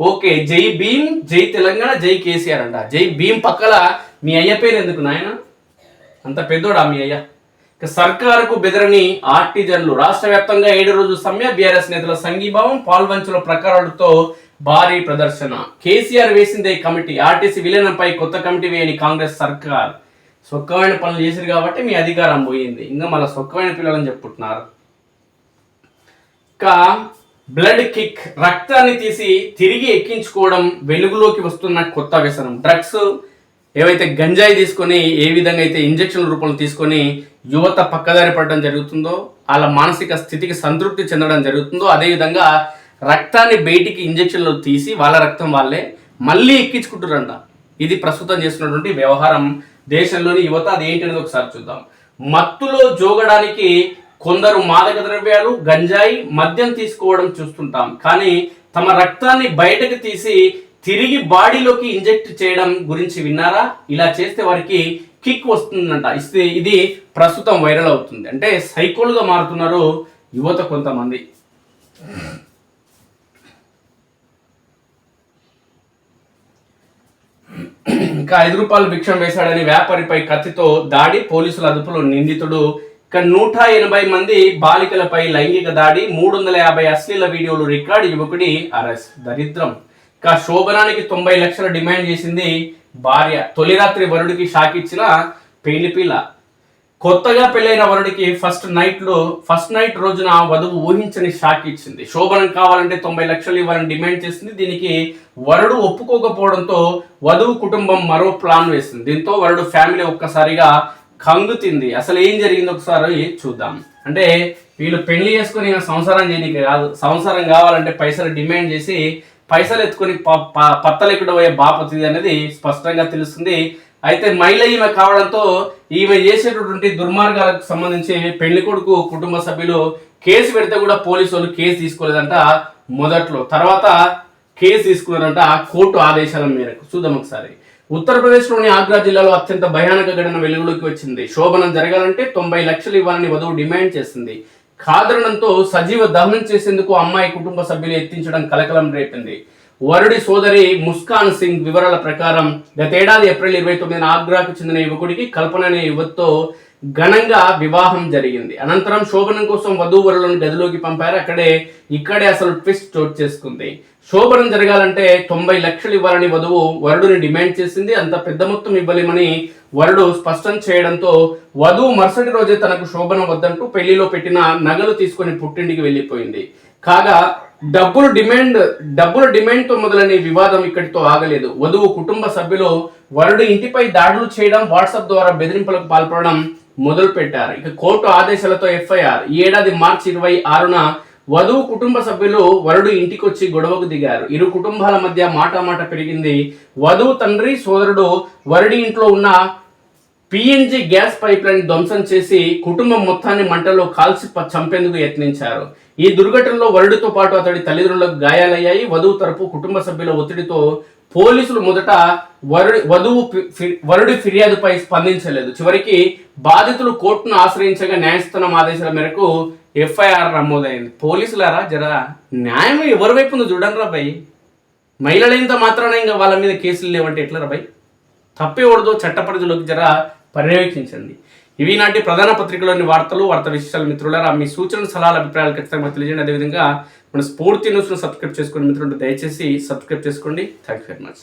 ఓకే, జై భీమ్, జై తెలంగాణ, జై కేసీఆర్ అంట. జై భీమ్ పక్కల మీ అయ్య పేరు ఎందుకు నాయన? అంత పెద్దోడా మీ అయ్య? సర్కారుకు బెదరని ఆర్టిజన్లు. రాష్ట్ర వ్యాప్తంగా 7 రోజుల సమ్మె. బీఆర్ఎస్ నేతల సంఘీభావం. పాల్వంచుల ప్రకారాలతో భారీ ప్రదర్శన. కేసీఆర్ వేసిందే కమిటీ. ఆర్టీసీ విలీనంపై కొత్త కమిటీ వేయని కాంగ్రెస్ సర్కార్. సొక్కమైన పనులు చేశారు కాబట్టి మీ అధికారం పోయింది. ఇంకా మళ్ళీ సొక్కమైన పిల్లలని చెప్పుకుంటున్నారు. ఇంకా బ్లడ్ కిక్, రక్తాన్ని తీసి తిరిగి ఎక్కించుకోవడం వెలుగులోకి వస్తున్న కొత్త వ్యసనం. డ్రగ్స్ ఏవైతే గంజాయి తీసుకొని ఏ విధంగా అయితే ఇంజక్షన్ల రూపంలో తీసుకొని యువత పక్కదారి పడడం జరుగుతుందో, వాళ్ళ మానసిక స్థితికి సంతృప్తి చెందడం జరుగుతుందో, అదేవిధంగా రక్తాన్ని బయటికి ఇంజక్షన్లు తీసి వాళ్ళ రక్తం వాళ్ళే మళ్ళీ ఎక్కించుకుంటారంట. ఇది ప్రస్తుతం చేస్తున్నటువంటి వ్యవహారం దేశంలోని యువత. అది ఏంటనేది ఒకసారి చూద్దాం. మత్తులో జోగడానికి కొందరు మాదక ద్రవ్యాలు, గంజాయి, మద్యం తీసుకోవడం చూస్తుంటాం. కానీ తమ రక్తాన్ని బయటకు తీసి తిరిగి బాడీలోకి ఇంజెక్ట్ చేయడం గురించి విన్నారా? ఇలా చేస్తే వారికి కిక్ వస్తుందంట. ఇది ప్రస్తుతం వైరల్ అవుతుంది. అంటే సైకోలుగా మారుతున్నారు యువత కొంతమంది. ఇంకా 5 రూపాయలు భిక్షం వేశాడని వ్యాపారిపై కత్తితో దాడి. పోలీసుల అదుపులో నిందితుడు. ఇక 180 మంది బాలికలపై లైంగిక దాడి. 350 అశ్లీల వీడియోలు రికార్డు. యువకుడి అరెస్ట్. దరిద్రం. ఇక శోభనానికి 90 లక్షల డిమాండ్ చేసింది భార్య. తొలి రాత్రి వరుడికి షాక్ ఇచ్చిన పెళ్లి పిల్ల. కొత్తగా పెళ్ళైన వరుడికి ఫస్ట్ నైట్ రోజున వధువు ఊహించని షాక్ ఇచ్చింది. శోభనం కావాలంటే 90 లక్షలు ఇవ్వాలని డిమాండ్ చేసింది. దీనికి వరుడు ఒప్పుకోకపోవడంతో వధువు కుటుంబం మరో ప్లాన్ వేసింది. దీంతో వరుడు ఫ్యామిలీ ఒక్కసారిగా కంగుతింది. అసలు ఏం జరిగింది ఒకసారి చూద్దాం. అంటే వీళ్ళు పెళ్లి చేసుకుని సంసారం చేయడానికి కాదు, సంసారం కావాలంటే పైసలు డిమాండ్ చేసి పైసలు ఎత్తుకొని పత్తలెక్కడ పోయే బాపతిది అనేది స్పష్టంగా తెలుస్తుంది. అయితే మహిళ ఈమె కావడంతో ఈమె చేసేటటువంటి దుర్మార్గాలకు సంబంధించి పెళ్లి కొడుకు కుటుంబ సభ్యులు కేసు పెడితే కూడా పోలీసు వాళ్ళు కేసు తీసుకోలేదంట మొదట్లో. తర్వాత కేసు తీసుకున్నారంట కోర్టు ఆదేశాల మేరకు. చూద్దాం ఒకసారి. ఉత్తరప్రదేశ్లోని ఆగ్రా జిల్లాలో అత్యంత భయానక ఘటన వెలుగులోకి వచ్చింది. శోభనం జరగాలంటే 90 లక్షలు ఇవ్వాలని వధువు డిమాండ్ చేసింది. కాదనడంతో సజీవ దహనం చేసేందుకు అమ్మాయి కుటుంబ సభ్యులు ఎత్తించడం కలకలం రేపింది. వరుడి సోదరి ముస్కాన్ సింగ్ వివరాల ప్రకారం గతేడాది ఏప్రిల్ 29న ఆగ్రాకు చెందిన యువకుడికి కల్పన అనే యువతితో ఘనంగా వివాహం జరిగింది. అనంతరం శోభనం కోసం వధూవరులను గదిలోకి పంపారు. ఇక్కడే అసలు ట్విస్ట్ చోటు చేసుకుంది. శోభనం జరగాలంటే 90 లక్షలు ఇవ్వాలని వధువు వరుడిని డిమాండ్ చేసింది. అంత పెద్ద మొత్తం ఇవ్వలేమని వరుడు స్పష్టం చేయడంతో వధువు మరుసటి రోజే తనకు శోభనం వద్దంటూ పెళ్లిలో పెట్టిన నగలు తీసుకొని పుట్టింటికి వెళ్ళిపోయింది. కాగా డబ్బుల డిమాండ్తో మొదలైన ఈ వివాదం ఇక్కడితో ఆగలేదు. వధువు కుటుంబ సభ్యులు వరుడి ఇంటిపై దాడులు చేయడం, వాట్సాప్ ద్వారా బెదిరింపులకు పాల్పడడం మొదలు పెట్టారు. ఇక కోర్టు ఆదేశాలతో ఎఫ్ఐఆర్. ఈ ఏడాది మార్చి 26న వధువు కుటుంబ సభ్యులు వరుడు ఇంటికి వచ్చి గొడవకు దిగారు. ఇరు కుటుంబాల మధ్య మాట పెరిగింది. వధువు తండ్రి సోదరుడు వరుడి ఇంట్లో ఉన్న పిఎన్జి గ్యాస్ పైప్ లైన్ ధ్వంసం చేసి కుటుంబం మొత్తాన్ని మంటల్లో కాల్చి చంపేందుకు యత్నించారు. ఈ దుర్ఘటనలో వరుడితో పాటు అతడి తల్లిదండ్రులకు గాయాలయ్యాయి. వధువు తరపు కుటుంబ సభ్యుల ఒత్తిడితో పోలీసులు మొదట వరుడి ఫిర్యాదుపై స్పందించలేదు. చివరికి బాధితులు కోర్టును ఆశ్రయించగా న్యాయస్థానం ఆదేశాల మేరకు ఎఫ్ఐఆర్ నమోదైంది. పోలీసులారా జరా న్యాయం ఎవరి వైపు ఉందో చూడండి రా భయ్. మహిళలైనంత మాత్రాన ఇంకా వాళ్ళ మీద కేసులు లేవంటే ఎట్లా రా భయ్? తప్పేవడదో చట్ట పరిధిలోకి జర పర్యవేక్షించండి. ఇవి నాటి ప్రధాన పత్రికలోని వార్తా విశేషాలు. మిత్రులారా మీ సూచనలు, సలహాలు, అభిప్రాయాలు ఖచ్చితంగా తెలియజేయండి. అదేవిధంగా మన స్ఫూర్తి న్యూస్ను సబ్స్క్రైబ్ చేసుకోండి మిత్రులు. దయచేసి సబ్స్క్రైబ్ చేసుకోండి. Thank you very much.